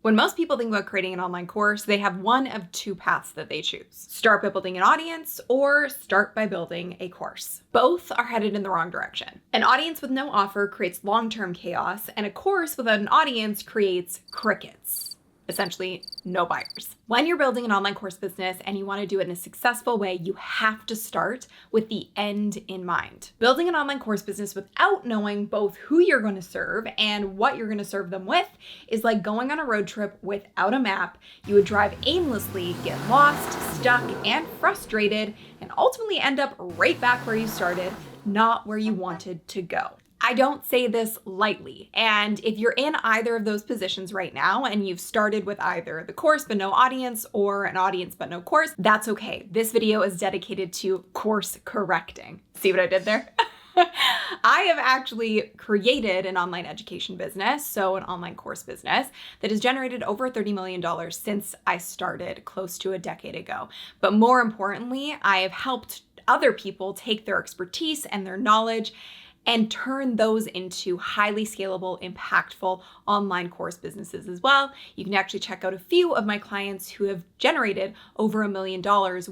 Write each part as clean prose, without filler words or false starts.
When most people think about creating an online course, they have one of two paths that they choose. Start by building an audience or start by building a course. Both are headed in the wrong direction. An audience with no offer creates long-term chaos, and a course without an audience creates crickets. Essentially, no buyers. When you're building an online course business and you want to do it in a successful way, you have to start with the end in mind. Building an online course business without knowing both who you're going to serve and what you're going to serve them with is like going on a road trip without a map. You would drive aimlessly, get lost, stuck, and frustrated, and ultimately end up right back where you started, not where you wanted to go. I don't say this lightly, and if you're in either of those positions right now and you've started with either the course but no audience or an audience but no course, that's okay. This video is dedicated to course correcting. See what I did there? I have actually created an online education business, so an online course business, that has generated over $30 million since I started close to a decade ago. But more importantly, I have helped other people take their expertise and their knowledge and turn those into highly scalable, impactful online course businesses as well. You can actually check out a few of my clients who have generated over $1 million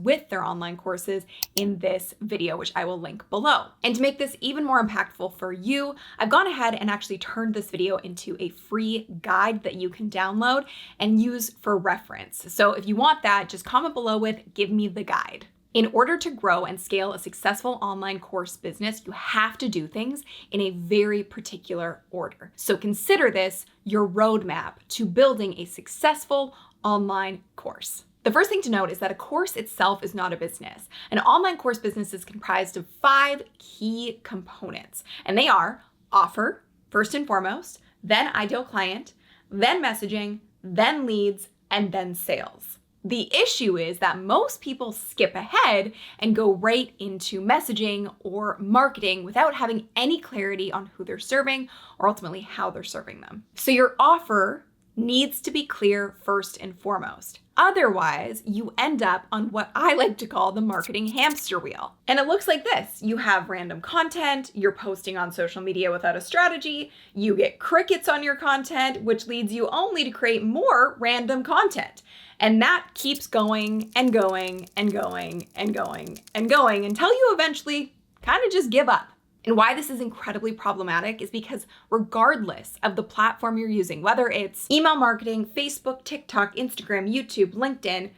with their online courses in this video, which I will link below. And to make this even more impactful for you, I've gone ahead and actually turned this video into a free guide that you can download and use for reference. So if you want that, just comment below with "Give me the guide." In order to grow and scale a successful online course business, you have to do things in a very particular order. So consider this your roadmap to building a successful online course. The first thing to note is that a course itself is not a business. An online course business is comprised of 5 key components, and they are offer, first and foremost, then ideal client, then messaging, then leads, and then sales. The issue is that most people skip ahead and go right into messaging or marketing without having any clarity on who they're serving or ultimately how they're serving them. So your offer needs to be clear first and foremost. Otherwise, you end up on what I like to call the marketing hamster wheel. And it looks like this. You have random content, you're posting on social media without a strategy, you get crickets on your content, which leads you only to create more random content. And that keeps going and going and going and going and going until you eventually kind of just give up. And why this is incredibly problematic is because regardless of the platform you're using, whether it's email marketing, Facebook, TikTok, Instagram, YouTube, LinkedIn,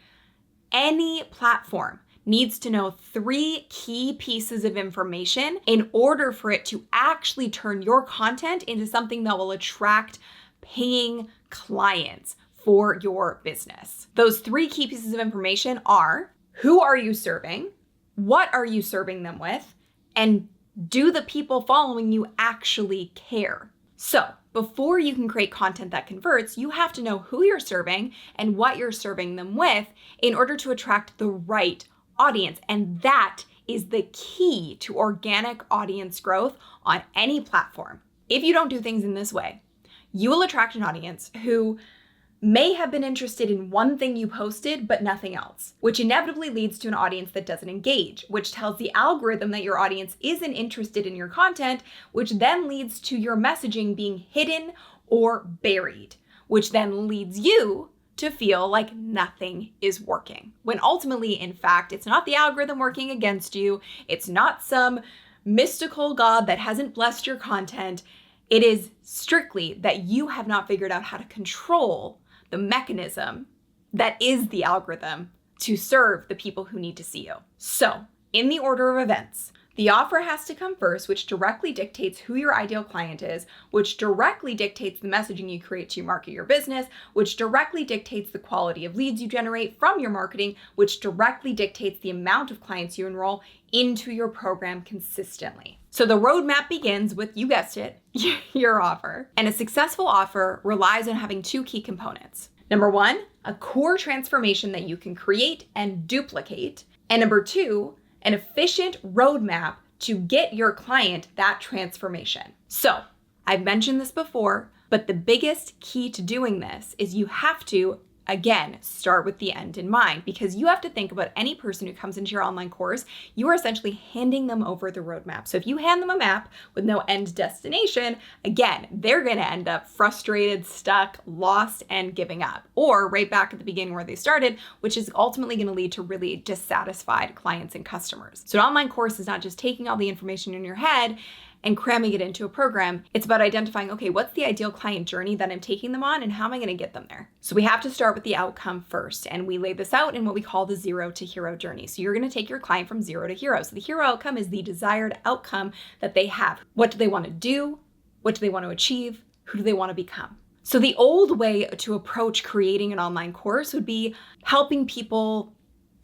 any platform needs to know 3 key pieces of information in order for it to actually turn your content into something that will attract paying clients for your business. Those 3 key pieces of information are: who are you serving? What are you serving them with? And do the people following you actually care? So before you can create content that converts, you have to know who you're serving and what you're serving them with in order to attract the right audience. And that is the key to organic audience growth on any platform. If you don't do things in this way, you will attract an audience who may have been interested in one thing you posted, but nothing else, which inevitably leads to an audience that doesn't engage, which tells the algorithm that your audience isn't interested in your content, which then leads to your messaging being hidden or buried, which then leads you to feel like nothing is working. When ultimately, in fact, it's not the algorithm working against you. It's not some mystical God that hasn't blessed your content. It is strictly that you have not figured out how to control the mechanism that is the algorithm to serve the people who need to see you. So, in the order of events, the offer has to come first, which directly dictates who your ideal client is, which directly dictates the messaging you create to market your business, which directly dictates the quality of leads you generate from your marketing, which directly dictates the amount of clients you enroll into your program consistently. So the roadmap begins with, you guessed it, your offer. And a successful offer relies on having 2 key components. Number 1, a core transformation that you can create and duplicate. And number 2, an efficient roadmap to get your client that transformation. So I've mentioned this before, but the biggest key to doing this is you have to Again, start with the end in mind, because you have to think about any person who comes into your online course, you are essentially handing them over the roadmap. So if you hand them a map with no end destination, again, they're going to end up frustrated, stuck, lost, and giving up, or right back at the beginning where they started, which is ultimately going to lead to really dissatisfied clients and customers. So an online course is not just taking all the information in your head and cramming it into a program. It's about identifying, okay, what's the ideal client journey that I'm taking them on and how am I going to get them there? So we have to start with the outcome first, and we lay this out in what we call the 0 to hero journey. So you're going to take your client from 0 to hero. So the hero outcome is the desired outcome that they have. What do they want to do? What do they want to achieve? Who do they want to become? So the old way to approach creating an online course would be helping people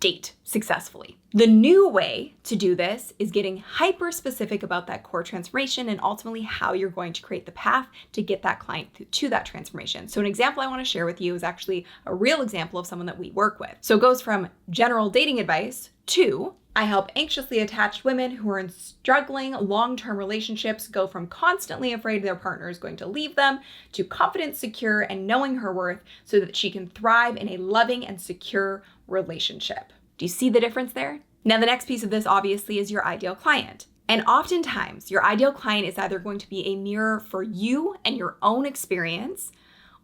date successfully. The new way to do this is getting hyper specific about that core transformation and ultimately how you're going to create the path to get that client to that transformation. So an example I want to share with you is actually a real example of someone that we work with. So it goes from general dating advice to I help anxiously attached women who are in struggling long-term relationships go from constantly afraid their partner is going to leave them to confident, secure, and knowing her worth so that she can thrive in a loving and secure relationship. Do you see the difference there? Now, the next piece of this obviously is your ideal client. And oftentimes, your ideal client is either going to be a mirror for you and your own experience,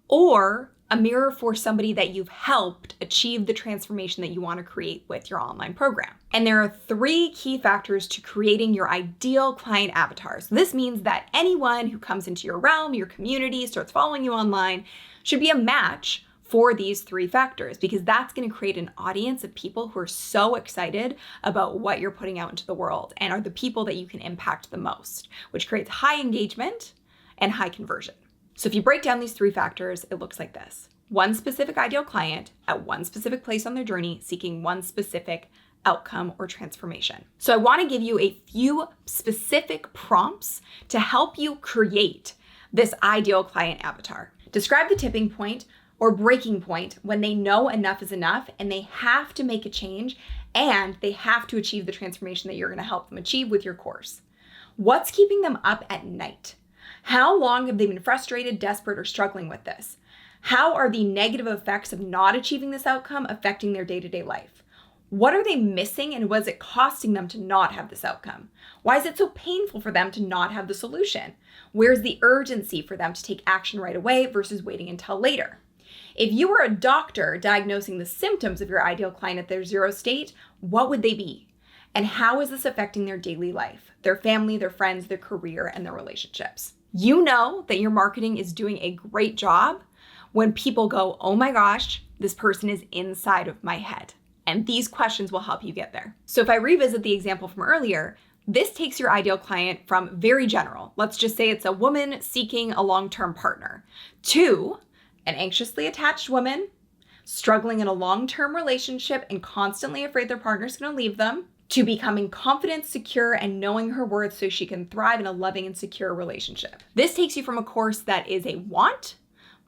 or a mirror for somebody that you've helped achieve the transformation that you want to create with your online program. And there are 3 key factors to creating your ideal client avatar. So this means that anyone who comes into your realm, your community, starts following you online, should be a match for these 3 factors, because that's going to create an audience of people who are so excited about what you're putting out into the world and are the people that you can impact the most, which creates high engagement and high conversion. So if you break down these 3 factors, it looks like this. One specific ideal client at one specific place on their journey, seeking one specific outcome or transformation. So I want to give you a few specific prompts to help you create this ideal client avatar. Describe the tipping point or breaking point when they know enough is enough and they have to make a change and they have to achieve the transformation that you're going to help them achieve with your course. What's keeping them up at night? How long have they been frustrated, desperate, or struggling with this? How are the negative effects of not achieving this outcome affecting their day-to-day life? What are they missing and what is it costing them to not have this outcome? Why is it so painful for them to not have the solution? Where's the urgency for them to take action right away versus waiting until later? If you were a doctor diagnosing the symptoms of your ideal client at their 0 state, what would they be? And how is this affecting their daily life, their family, their friends, their career, and their relationships? You know that your marketing is doing a great job when people go, oh my gosh, this person is inside of my head. And these questions will help you get there. So if I revisit the example from earlier, this takes your ideal client from very general, let's just say it's a woman seeking a long-term partner, to an anxiously attached woman struggling in a long-term relationship and constantly afraid their partner's going to leave them, to becoming confident, secure, and knowing her worth so she can thrive in a loving and secure relationship. This takes you from a course that is a want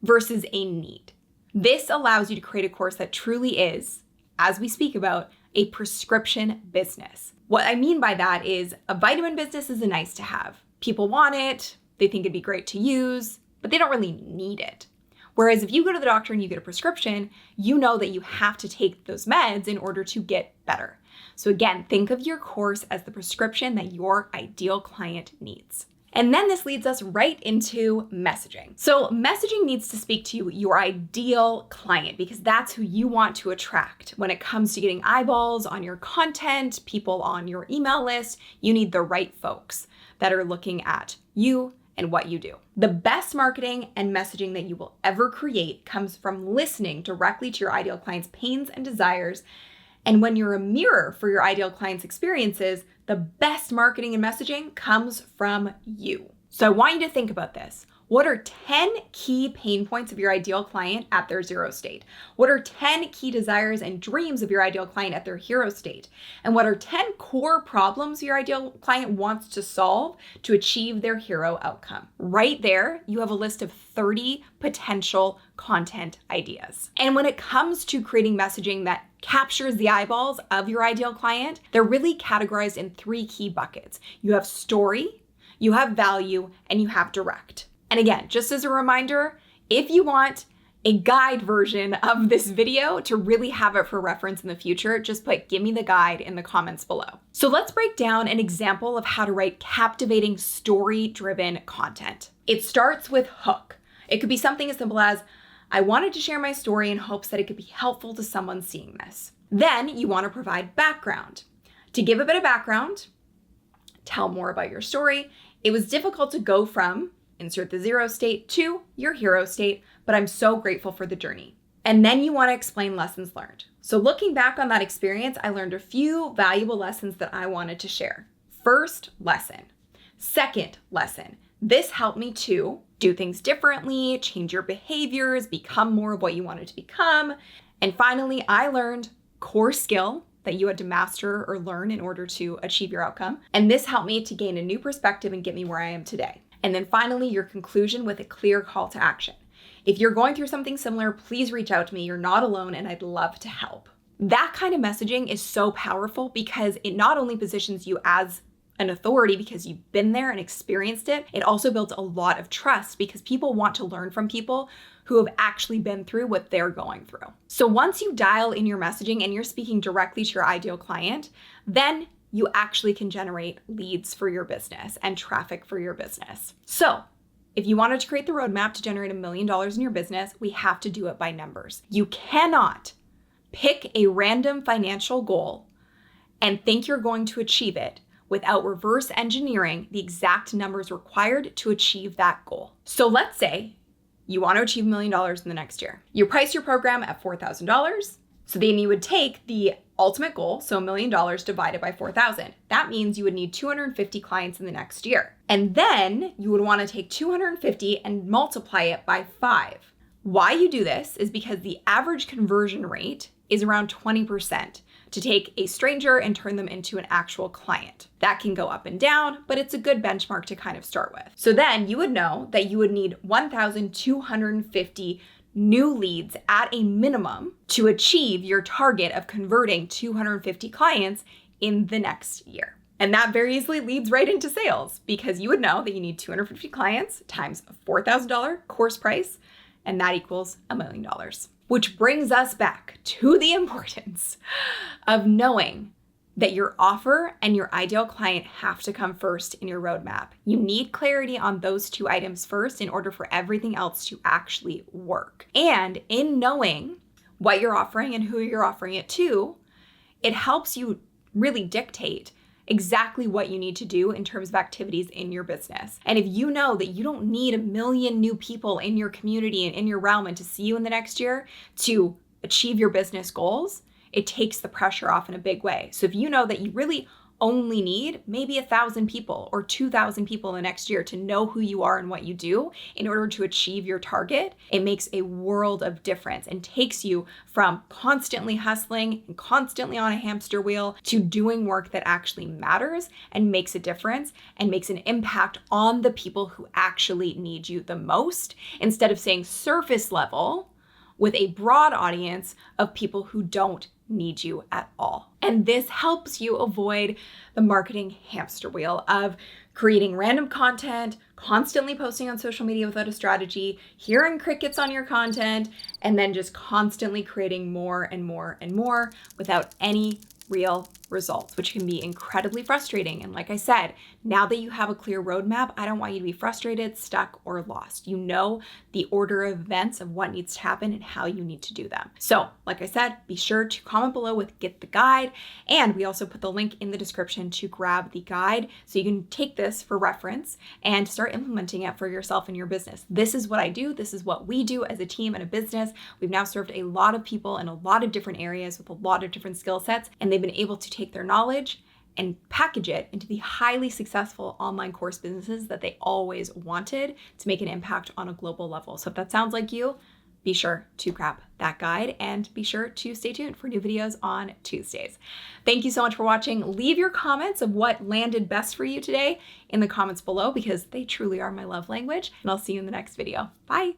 versus a need. This allows you to create a course that truly is, as we speak about, a prescription business. What I mean by that is a vitamin business is a nice to have. People want it, they think it'd be great to use, but they don't really need it. Whereas if you go to the doctor and you get a prescription, you know that you have to take those meds in order to get better. So again, think of your course as the prescription that your ideal client needs. And then this leads us right into messaging. So messaging needs to speak to your ideal client because that's who you want to attract. When it comes to getting eyeballs on your content, people on your email list, you need the right folks that are looking at you and what you do. The best marketing and messaging that you will ever create comes from listening directly to your ideal client's pains and desires. And when you're a mirror for your ideal client's experiences, the best marketing and messaging comes from you. So I want you to think about this. What are 10 key pain points of your ideal client at their 0 state? What are 10 key desires and dreams of your ideal client at their hero state? And what are 10 core problems your ideal client wants to solve to achieve their hero outcome? Right there, you have a list of 30 potential content ideas. And when it comes to creating messaging that captures the eyeballs of your ideal client, they're really categorized in 3 key buckets. You have story, you have value, and you have direct. And again, just as a reminder, if you want a guide version of this video to really have it for reference in the future, just put "give me the guide" in the comments below. So let's break down an example of how to write captivating story-driven content. It starts with hook. It could be something as simple as, I wanted to share my story in hopes that it could be helpful to someone seeing this. Then you want to provide background. To give a bit of background, tell more about your story. It was difficult to go from insert the zero state to your hero state, but I'm so grateful for the journey. And then you want to explain lessons learned. So looking back on that experience, I learned a few valuable lessons that I wanted to share. First lesson. Second lesson. This helped me to do things differently, change your behaviors, become more of what you wanted to become. And finally, I learned core skill that you had to master or learn in order to achieve your outcome. And this helped me to gain a new perspective and get me where I am today. And then finally, your conclusion with a clear call to action. If you're going through something similar, please reach out to me. You're not alone, and I'd love to help. That kind of messaging is so powerful because it not only positions you as an authority because you've been there and experienced it, it also builds a lot of trust because people want to learn from people who have actually been through what they're going through. So once you dial in your messaging and you're speaking directly to your ideal client, then you actually can generate leads for your business and traffic for your business. So if you wanted to create the roadmap to generate $1 million in your business, we have to do it by numbers. You cannot pick a random financial goal and think you're going to achieve it without reverse engineering the exact numbers required to achieve that goal. So let's say you want to achieve $1 million in the next year. You price your program at $4,000. So then you would take the ultimate goal, so $1 million divided by 4,000. That means you would need 250 clients in the next year. And then you would want to take 250 and multiply it by 5. Why you do this is because the average conversion rate is around 20% to take a stranger and turn them into an actual client. That can go up and down, but it's a good benchmark to kind of start with. So then you would know that you would need 1,250 new leads at a minimum to achieve your target of converting 250 clients in the next year. And that very easily leads right into sales because you would know that you need 250 clients times a $4,000 course price, and that equals $1 million. Which brings us back to the importance of knowing that your offer and your ideal client have to come first in your roadmap. You need clarity on those two items first in order for everything else to actually work. And in knowing what you're offering and who you're offering it to, it helps you really dictate exactly what you need to do in terms of activities in your business. And if you know that you don't need 1 million new people in your community and in your realm and to see you in the next year to achieve your business goals, it takes the pressure off in a big way. So if you know that you really only need maybe 1,000 people or 2,000 people in the next year to know who you are and what you do in order to achieve your target, it makes a world of difference and takes you from constantly hustling and constantly on a hamster wheel to doing work that actually matters and makes a difference and makes an impact on the people who actually need you the most, instead of saying surface level with a broad audience of people who don't need you at all. And this helps you avoid the marketing hamster wheel of creating random content, constantly posting on social media without a strategy, hearing crickets on your content, and then just constantly creating more and more and more without any real results, which can be incredibly frustrating. And like I said, now that you have a clear roadmap, I don't want you to be frustrated, stuck, or lost. You know the order of events of what needs to happen and how you need to do them. So like I said, be sure to comment below with get the guide. And we also put the link in the description to grab the guide so you can take this for reference and start implementing it for yourself and your business. This is what I do. This is what we do as a team and a business. We've now served a lot of people in a lot of different areas with a lot of different skill sets, and they've been able to take their knowledge and package it into the highly successful online course businesses that they always wanted to make an impact on a global level. So if that sounds like you, be sure to grab that guide and be sure to stay tuned for new videos on Tuesdays. Thank you so much for watching. Leave your comments of what landed best for you today in the comments below because they truly are my love language, and I'll see you in the next video. Bye.